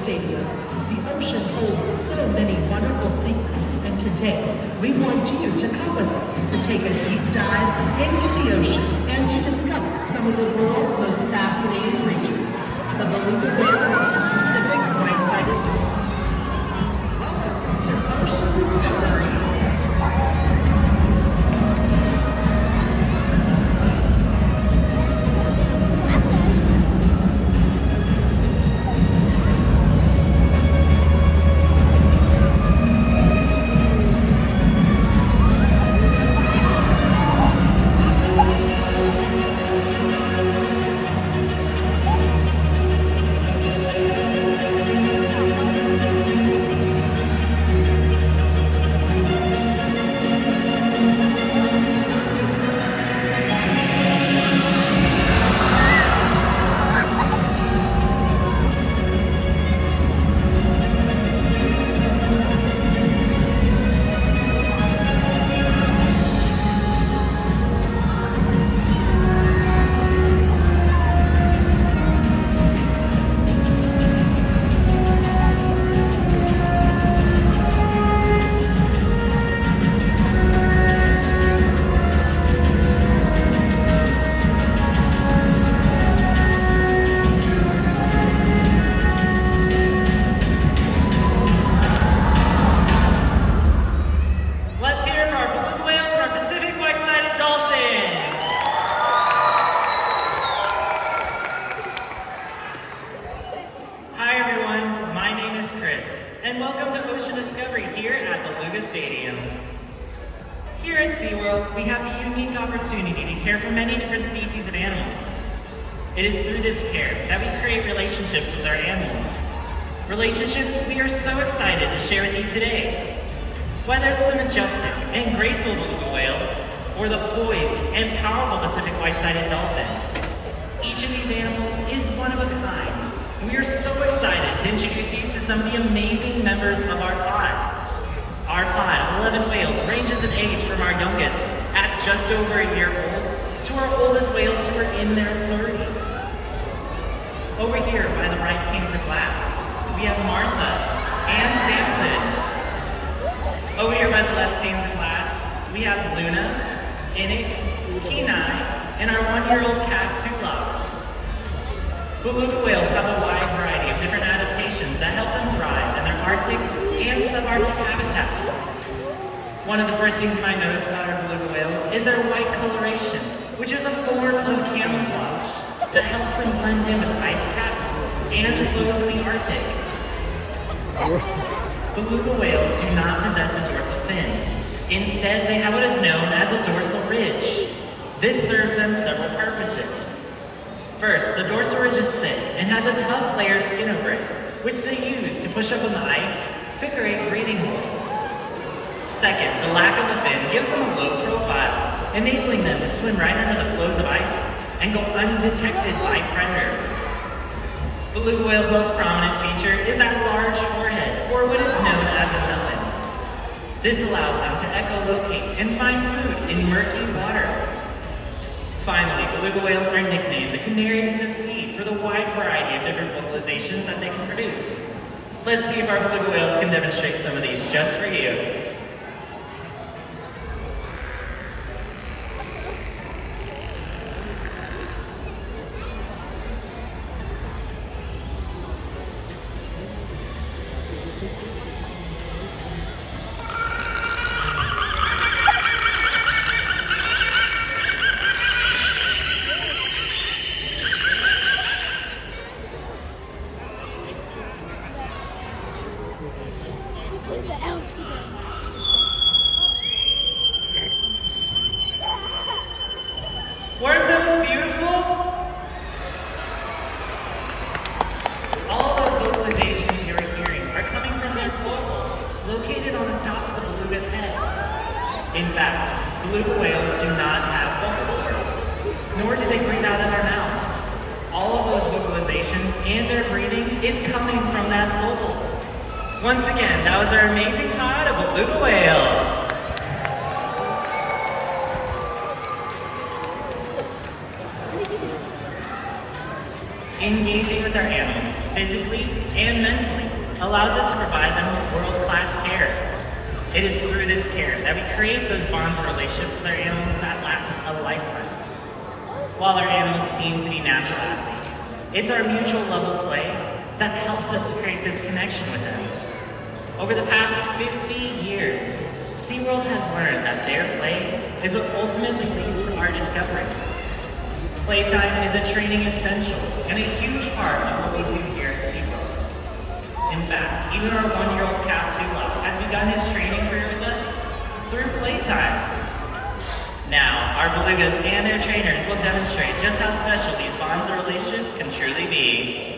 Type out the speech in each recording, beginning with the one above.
Stadium. The ocean holds so many wonderful secrets, and today we want you to come with us to take a deep dive into the ocean and to discover some of the world's most fascinating creatures, the beluga whales and Pacific white-sided dolphins. Welcome to Ocean Discovery. And welcome to Ocean Discovery here at Beluga Stadium. Here at SeaWorld, we have the unique opportunity to care for many different species of animals. It is through this care that we create relationships with our animals. Relationships we are so excited to share with you today. Whether it's the majestic and graceful beluga whales, or the poised and powerful Pacific white-sided dolphin, each of these animals is one of a kind. We are so excited to introduce you to some of the amazing members of our pod. Our pod of 11 whales ranges in age from our youngest at just over a year old to our oldest whales who are in their 30s. Over here by the right panes of glass, we have Martha and Samson. Over here by the left panes of glass, we have Luna, Innick, Kenai, and our 1-year-old cat, Tula. Beluga whales have a wide variety of different adaptations that help them thrive in their Arctic and subarctic habitats. One of the first things you might notice about our beluga whales is their white coloration, which is a form of camouflage that helps them blend in with ice caps and flows in the Arctic. Beluga whales do not possess a dorsal fin. Instead, they have what is known as a dorsal ridge. This serves them several purposes. First, the dorsal ridge is thick and has a tough layer of skin over it, which they use to push up on the ice to create breathing holes. Second, the lack of a fin gives them a low profile, enabling them to swim right under the flows of ice and go undetected by predators. Beluga whale's most prominent feature is that large forehead, or what is known as a melon. This allows them to echolocate and find food in murky water. Finally, beluga whales are nicknamed the canaries in the sea for the wide variety of different vocalizations that they can produce. Let's see if our beluga whales can demonstrate some of these just for you. Weren't those beautiful? All of those vocalizations you are hearing are coming from their vocal, located on the top of the beluga's head. In fact, beluga whales do not have vocal cords, nor do they breathe out of their mouth. All of those vocalizations and their breathing is coming from that vocal. Once again, that was our amazing pod of beluga whales. Engaging with our animals physically and mentally, allows us to provide them with world-class care. It is through this care that we create those bonds and relationships with our animals that last a lifetime. While our animals seem to be natural athletes, it's our mutual love of play that helps us to create this connection with them. Over the past 50 years, SeaWorld has learned that their play is what ultimately leads to our discoveries. Playtime is a training essential and a huge part of what we do here at SeaWorld. In fact, even our one-year-old calf Beluga has begun his training career with us through playtime. Now, our belugas and their trainers will demonstrate just how special these bonds and relationships can truly be.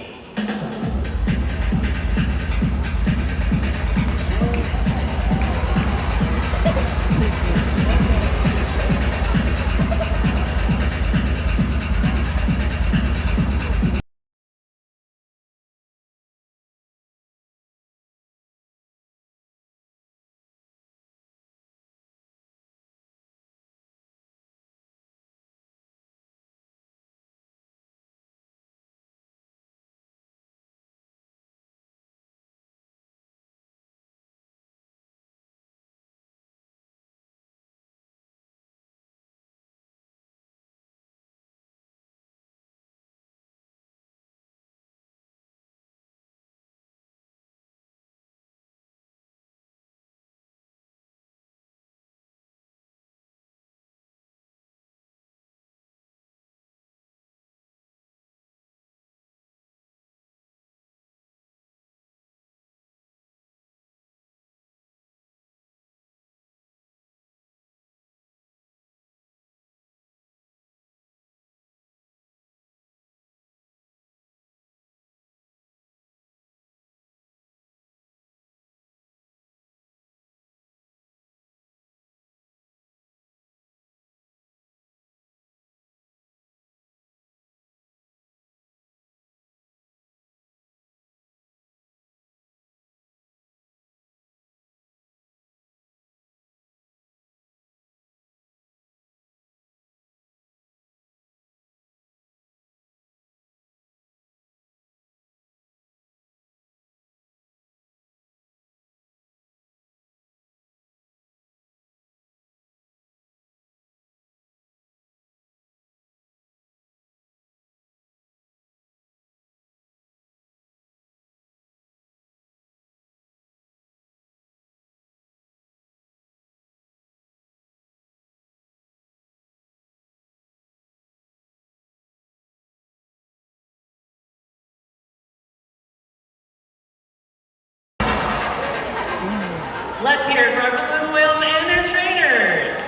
Let's hear it for our beluga whales and their trainers.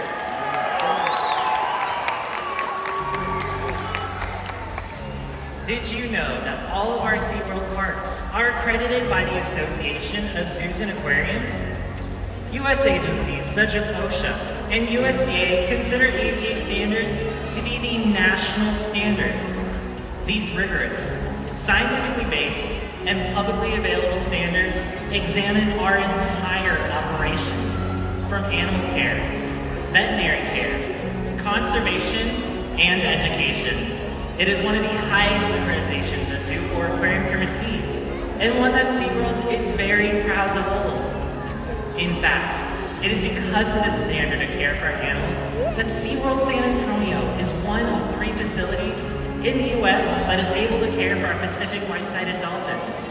Did you know that all of our SeaWorld parks are accredited by the Association of Zoos and Aquariums? U.S. agencies such as OSHA and USDA consider AZA standards to be the national standard. These rigorous, scientifically based, and publicly available standards examine our entire operation, from animal care, veterinary care, conservation, and education. It is one of the highest accreditations a zoo or aquarium can receive, and one that SeaWorld is very proud to hold. In fact, it is because of this standard of care for our animals that SeaWorld San Antonio is one of 3 facilities in the U.S. that is able to care for our Pacific white-sided dolphins.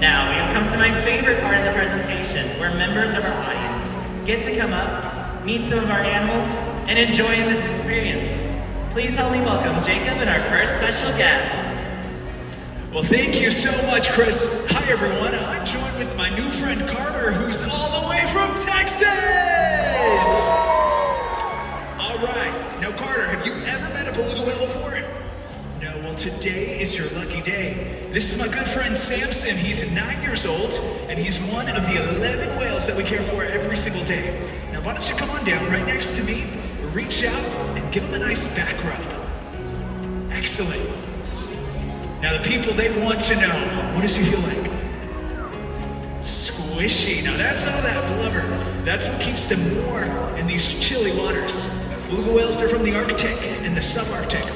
Now, we have come to my favorite part of the presentation, where members of our audience get to come up, meet some of our animals, and enjoy this experience. Please help me welcome Jacob and our first special guest. Well, thank you so much, Chris. Hi, everyone. I'm joined with my new friend Carter, who's all the way from Texas. All right. Now, Carter, have you ever met a beluga whale before? No. Well, today is your lucky day. This is my good friend Samson. He's 9 years old, and he's one of the 11 whales that we care for every single day. Now, why don't you come on down right next to me, reach out, and give him a nice back rub. Excellent. Now the people, they want to know, what does he feel like? Squishy. Now that's all that blubber. That's what keeps them warm in these chilly waters. Beluga whales, they're from the Arctic and the subarctic.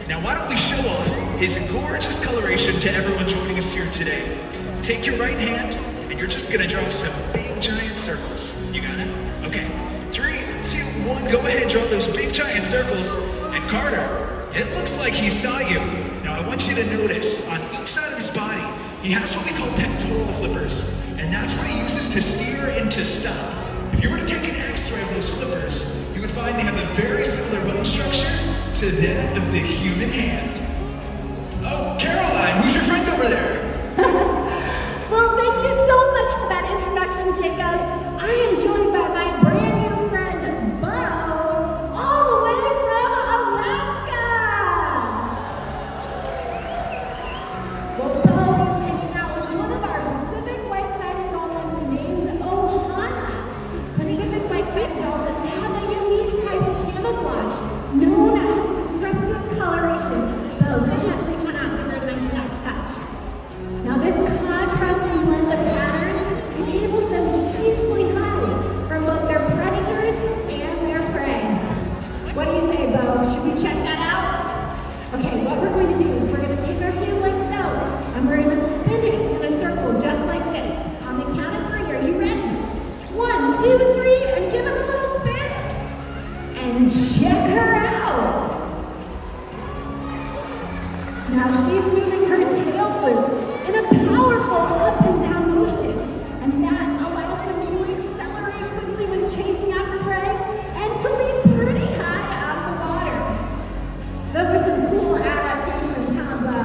Now why don't we show off his gorgeous coloration to everyone joining us here today. Take your right hand, and you're just gonna draw some big giant circles. You got it? Okay, 3, 2, 1, go ahead, draw those big giant circles. And Carter, it looks like he saw you. Now I want you to notice, on each side of his body, he has what we call pectoral flippers, and that's what he uses to steer and to stop. If you were to take an x-ray of those flippers, you would find they have a very similar bone structure to that of the human hand. Oh, Caroline, who's your friend over there? Well, thank you so much for that introduction, Jacob. I am joined by my brand new friend, Bo, all the way from Alaska. Well, Bo is hanging out with one of our Pacific white-sided dolphins named Ohana. Pacific white-sided dolphins have a unique type of camouflage known as disruptive coloration. So they have to reach one out for a nice touch. Now this contrasting blend of patterns enables them to peacefully hide from both their predators and their prey. What do you say, Bo? Should we check that out? Okay, what we're going to do is we're going to take our hand like so, and we're going to spin it in a circle just like this. On the count of 3, are you ready? 1, 2, 3, and give it a little spin. And check her out. Now she's moving her tail loop in a powerful up and down motion, and that allows them to accelerate quickly when chasing after prey and to leap pretty high out of the water. Those are some cool adaptations, huh, Bo?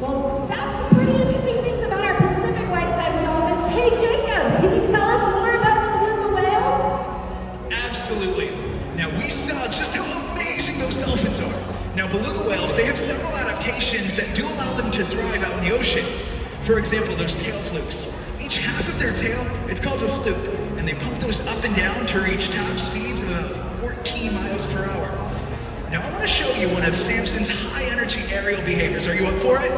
Well, that's some pretty interesting things about our Pacific white-sided dolphins. Hey, Jacob, can you tell us more about the beluga whales? Absolutely. Now we saw just how amazing those dolphins are. Now beluga whales, they have several adaptations that do allow them to thrive out in the ocean. For example, those tail flukes. Each half of their tail, it's called a fluke, and they pump those up and down to reach top speeds of about 14 miles per hour. Now I want to show you one of Samson's high-energy aerial behaviors. Are you up for it?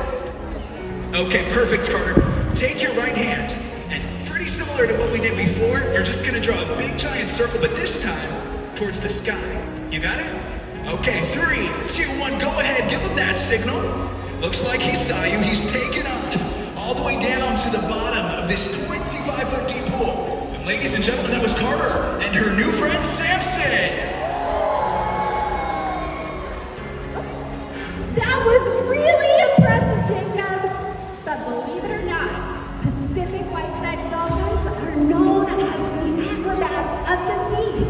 Okay, perfect, Carter. Take your right hand, and pretty similar to what we did before, you're just going to draw a big giant circle, but this time towards the sky. You got it? Okay, 3, 2, 1, go ahead, give him that signal. Looks like he saw you. He's taken off all the way down to the bottom of this 25-foot deep pool. And ladies and gentlemen, that was Carter and her new friend, Samson. That was really impressive, Jacob. But believe it or not, Pacific white-sided dolphins are known as the acrobats of the sea.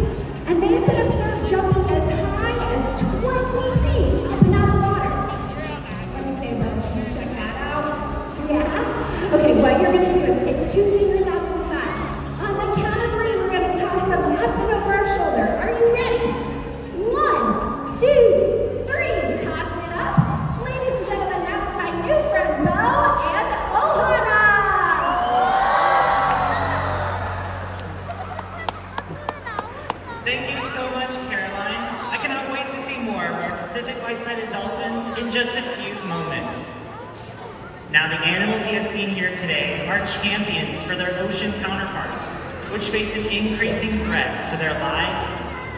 And they've been observed jumping as high as 20 feet up and out of the water. Let me say, Bo, can you check that out? Yeah? Okay, what you're going to do is take 2 fingers out to the side. On the count of 3, we're going to toss them up and over our shoulder. Are you ready? 1, 2, 3. Toss it up. Ladies and gentlemen, that's my new friend, Bo and Ohana. Thank you so much, Caroline. I cannot wait to see more of our Pacific white-sided dolphins in just a few moments. Now, the animals you have seen here today are champions for their ocean counterparts, which face an increasing threat to their lives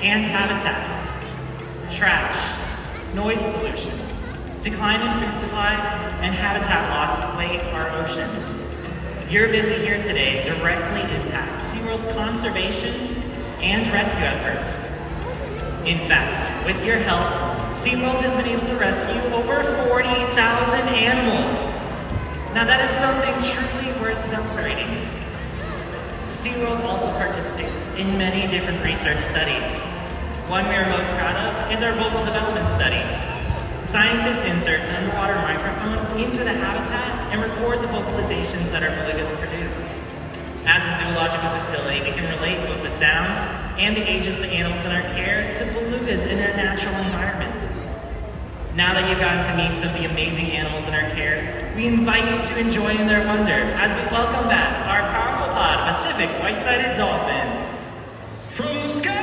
and habitats. Trash, noise pollution, decline in food supply, and habitat loss plague our oceans. Your visit here today directly impacts SeaWorld's conservation and rescue efforts. In fact, with your help, SeaWorld has been able to rescue over 40,000 animals. Now that is something truly worth celebrating. SeaWorld also participates in many different research studies. One we are most proud of is our vocal development study. Scientists insert an underwater microphone into the habitat and record the vocalizations that our belugas produce. As a zoological facility, we can relate both the sounds and the ages of the animals in our care to belugas in their natural environment. Now that you've gotten to meet some of the amazing animals in our care, we invite you to enjoy in their wonder as we welcome back our powerful pod of Pacific white-sided dolphins. From the sky!